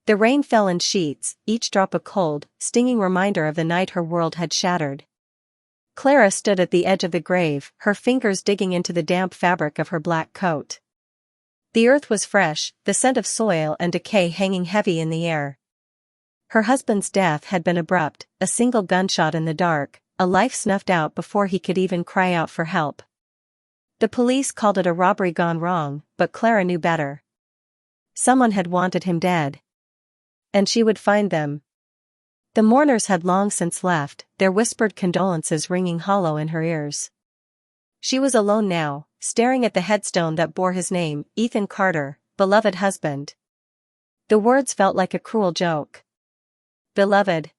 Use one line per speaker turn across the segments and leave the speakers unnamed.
The rain fell in sheets, each drop a cold, stinging reminder of the night her world had shattered. Clara stood at the edge of the grave, her fingers digging into the damp fabric of her black coat. The earth was fresh, the scent of soil and decay hanging heavy in the air. Her husband's death had been abrupt, a single gunshot in the dark, a life snuffed out before he could even cry out for help. The police called it a robbery gone wrong, but Clara knew better. Someone had wanted him dead. And she would find them. The mourners had long since left, their whispered condolences ringing hollow in her ears. She was alone now, staring at the headstone that bore his name, Ethan Carter, beloved husband. The words felt like a cruel joke. Beloved.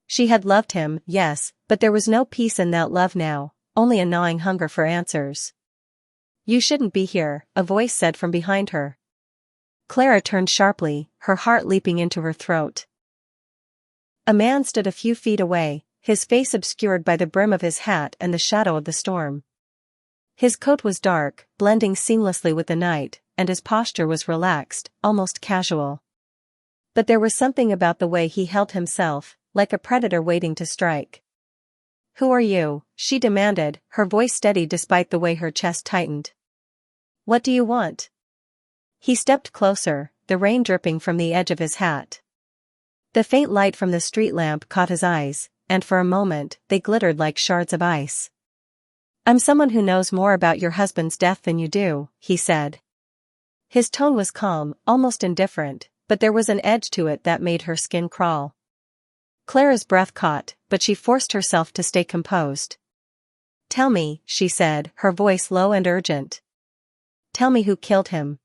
She had loved him, yes, but there was no peace in that love now, only a gnawing hunger for answers. You shouldn't be here, a voice said from behind her. Clara turned sharply, her heart leaping into her throat. A man stood a few feet away, his face obscured by the brim of his hat and the shadow of the storm. His coat was dark, blending seamlessly with the night, and his posture was relaxed, almost casual. But there was something about the way he held himself, like a predator waiting to strike. Who are you? She demanded, her voice steady despite the way her chest tightened. What do you want? He stepped closer, the rain dripping from the edge of his hat. The faint light from the street lamp caught his eyes, and for a moment, they glittered like shards of ice. I'm someone who knows more about your husband's death than you do, he said. His tone was calm, almost indifferent, but there was an edge to it that made her skin crawl. Clara's breath caught, but she forced herself to stay composed. Tell me, she said, her voice low and urgent. Tell me who killed him.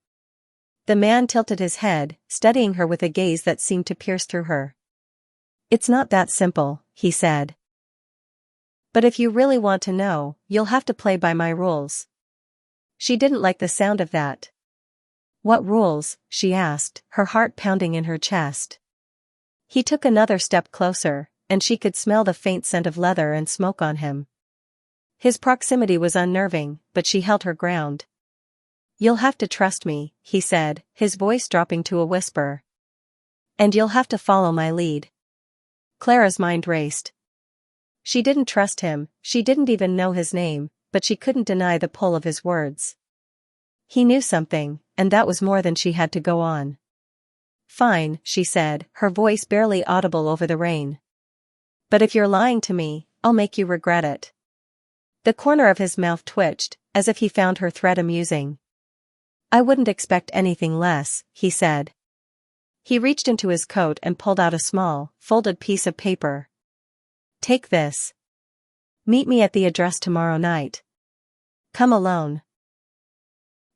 The man tilted his head, studying her with a gaze that seemed to pierce through her. It's not that simple, he said. But if you really want to know, you'll have to play by my rules. She didn't like the sound of that. What rules? She asked, her heart pounding in her chest. He took another step closer, and she could smell the faint scent of leather and smoke on him. His proximity was unnerving, but she held her ground. You'll have to trust me, he said, his voice dropping to a whisper. And you'll have to follow my lead. Clara's mind raced. She didn't trust him, she didn't even know his name, but she couldn't deny the pull of his words. He knew something, and that was more than she had to go on. Fine, she said, her voice barely audible over the rain. But if you're lying to me, I'll make you regret it. The corner of his mouth twitched, as if he found her threat amusing. I wouldn't expect anything less, he said. He reached into his coat and pulled out a small, folded piece of paper. Take this. Meet me at the address tomorrow night. Come alone.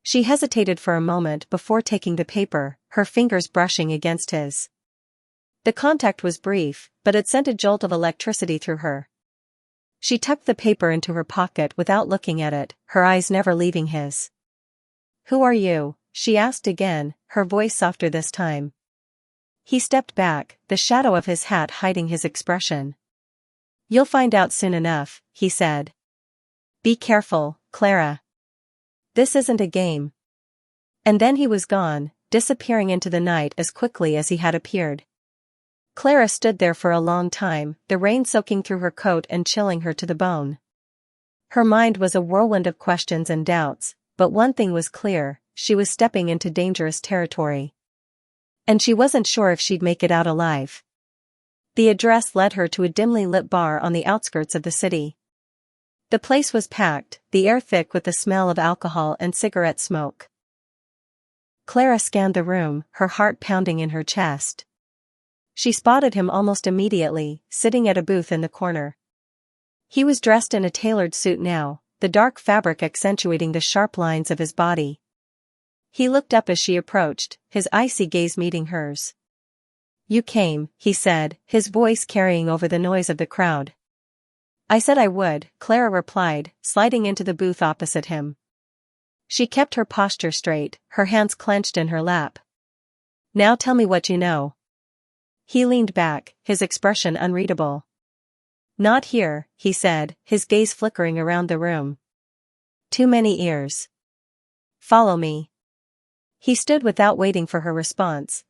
She hesitated for a moment before taking the paper, her fingers brushing against his. The contact was brief, but it sent a jolt of electricity through her. She tucked the paper into her pocket without looking at it, her eyes never leaving his. Who are you? She asked again, her voice softer this time. He stepped back, the shadow of his hat hiding his expression. You'll find out soon enough, he said. Be careful, Clara. This isn't a game. And then he was gone, disappearing into the night as quickly as he had appeared. Clara stood there for a long time, the rain soaking through her coat and chilling her to the bone. Her mind was a whirlwind of questions and doubts, but one thing was clear, she was stepping into dangerous territory. And she wasn't sure if she'd make it out alive. The address led her to a dimly lit bar on the outskirts of the city. The place was packed, the air thick with the smell of alcohol and cigarette smoke. Clara scanned the room, her heart pounding in her chest. She spotted him almost immediately, sitting at a booth in the corner. He was dressed in a tailored suit now, the dark fabric accentuating the sharp lines of his body. He looked up as she approached, his icy gaze meeting hers. You came, he said, his voice carrying over the noise of the crowd. I said I would, Clara replied, sliding into the booth opposite him. She kept her posture straight, her hands clenched in her lap. Now tell me what you know. He leaned back, his expression unreadable. Not here, he said, his gaze flickering around the room. Too many ears. Follow me. He stood without waiting for her response,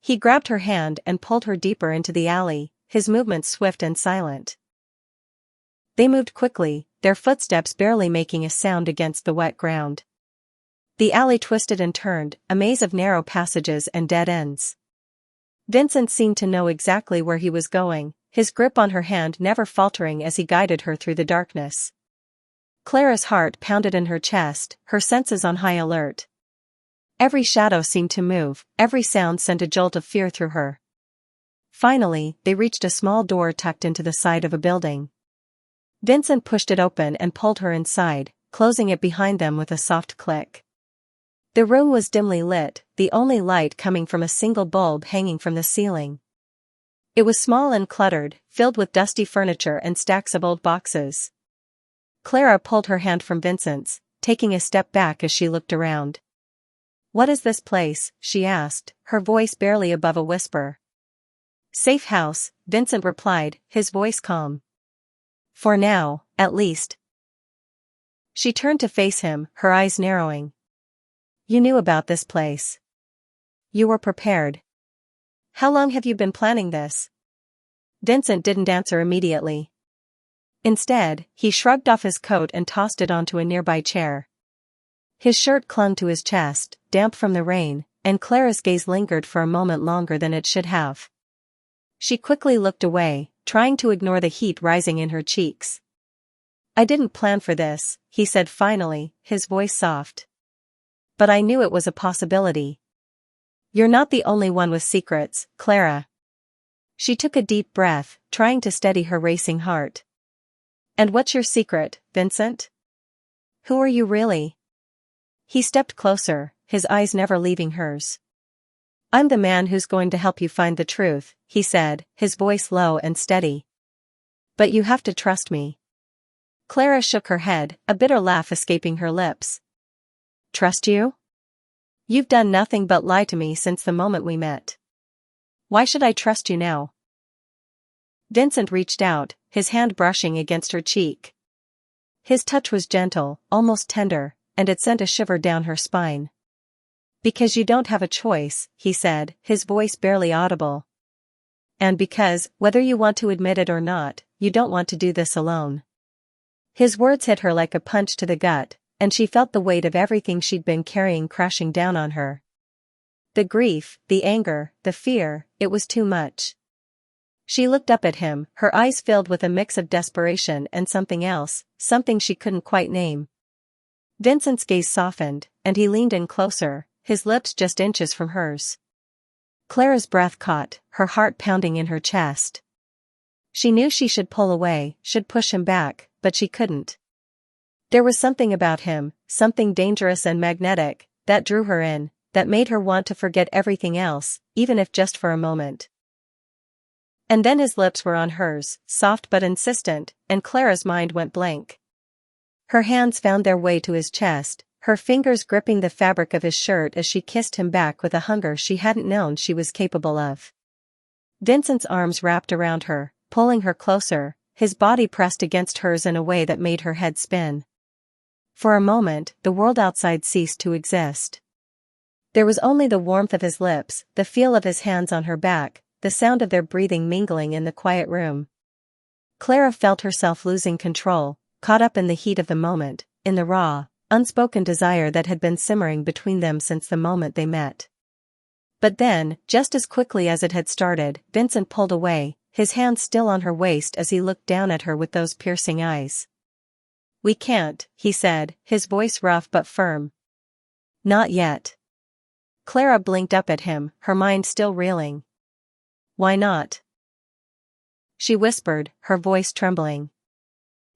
He grabbed her hand and pulled her deeper into the alley, his movements swift and silent. They moved quickly, their footsteps barely making a sound against the wet ground. The alley twisted and turned, a maze of narrow passages and dead ends. Vincent seemed to know exactly where he was going, his grip on her hand never faltering as he guided her through the darkness. Clara's heart pounded in her chest, her senses on high alert. Every shadow seemed to move, every sound sent a jolt of fear through her. Finally, they reached a small door tucked into the side of a building. Vincent pushed it open and pulled her inside, closing it behind them with a soft click. The room was dimly lit, the only light coming from a single bulb hanging from the ceiling. It was small and cluttered, filled with dusty furniture and stacks of old boxes. Clara pulled her hand from Vincent's, taking a step back as she looked around. "What is this place?" she asked, her voice barely above a whisper. "Safe house," Vincent replied, his voice calm. "For now, at least." She turned to face him, her eyes narrowing. "You knew about this place. You were prepared. How long have you been planning this?" Vincent didn't answer immediately. Instead, he shrugged off his coat and tossed it onto a nearby chair. His shirt clung to his chest, damp from the rain, and Clara's gaze lingered for a moment longer than it should have. She quickly looked away, trying to ignore the heat rising in her cheeks. "I didn't plan for this," he said finally, his voice soft. "But I knew it was a possibility. You're not the only one with secrets, Clara." She took a deep breath, trying to steady her racing heart. "And what's your secret, Vincent? Who are you really?" He stepped closer, his eyes never leaving hers. "I'm the man who's going to help you find the truth," he said, his voice low and steady. "But you have to trust me." Clara shook her head, a bitter laugh escaping her lips. "Trust you? You've done nothing but lie to me since the moment we met. Why should I trust you now?" Vincent reached out, his hand brushing against her cheek. His touch was gentle, almost tender, and it sent a shiver down her spine. "Because you don't have a choice," he said, his voice barely audible. "And because, whether you want to admit it or not, you don't want to do this alone." His words hit her like a punch to the gut, and she felt the weight of everything she'd been carrying crashing down on her. The grief, the anger, the fear, it was too much. She looked up at him, her eyes filled with a mix of desperation and something else, something she couldn't quite name. Vincent's gaze softened, and he leaned in closer, his lips just inches from hers. Clara's breath caught, her heart pounding in her chest. She knew she should pull away, should push him back, but she couldn't. There was something about him, something dangerous and magnetic, that drew her in, that made her want to forget everything else, even if just for a moment. And then his lips were on hers, soft but insistent, and Clara's mind went blank. Her hands found their way to his chest, her fingers gripping the fabric of his shirt as she kissed him back with a hunger she hadn't known she was capable of. Vincent's arms wrapped around her, pulling her closer, his body pressed against hers in a way that made her head spin. For a moment, the world outside ceased to exist. There was only the warmth of his lips, the feel of his hands on her back, the sound of their breathing mingling in the quiet room. Clara felt herself losing control, caught up in the heat of the moment, in the raw, unspoken desire that had been simmering between them since the moment they met. But then, just as quickly as it had started, Vincent pulled away, his hand still on her waist as he looked down at her with those piercing eyes. "We can't," he said, his voice rough but firm. "Not yet." Clara blinked up at him, her mind still reeling. "Why not?" she whispered, her voice trembling.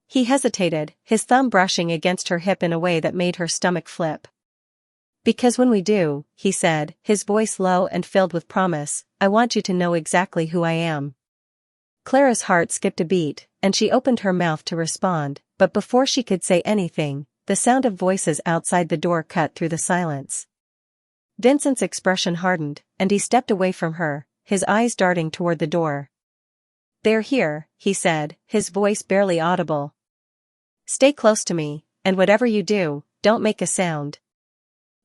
He hesitated, his thumb brushing against her hip in a way that made her stomach flip. "Because when we do," he said, his voice low and filled with promise, "I want you to know exactly who I am." Clara's heart skipped a beat, and she opened her mouth to respond, but before she could say anything, the sound of voices outside the door cut through the silence. Vincent's expression hardened, and he stepped away from her, his eyes darting toward the door. "They're here," he said, his voice barely audible. "Stay close to me, and whatever you do, don't make a sound."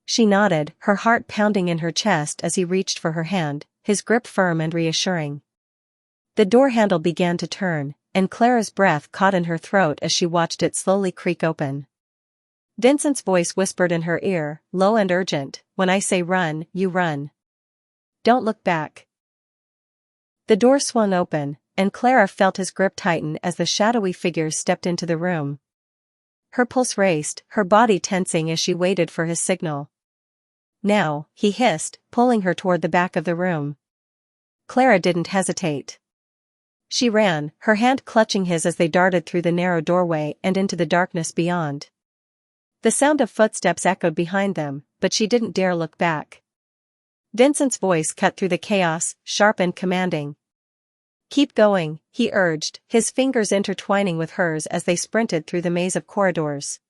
She nodded, her heart pounding in her chest as he reached for her hand, his grip firm and reassuring. The door handle began to turn, and Clara's breath caught in her throat as she watched it slowly creak open. Vincent's voice whispered in her ear, low and urgent, "When I say run, you run. Don't look back." The door swung open, and Clara felt his grip tighten as the shadowy figures stepped into the room. Her pulse raced, her body tensing as she waited for his signal. "Now," he hissed, pulling her toward the back of the room. Clara didn't hesitate. She ran, her hand clutching his as they darted through the narrow doorway and into the darkness beyond. The sound of footsteps echoed behind them, but she didn't dare look back. Vincent's voice cut through the chaos, sharp and commanding. "Keep going," he urged, his fingers intertwining with hers as they sprinted through the maze of corridors.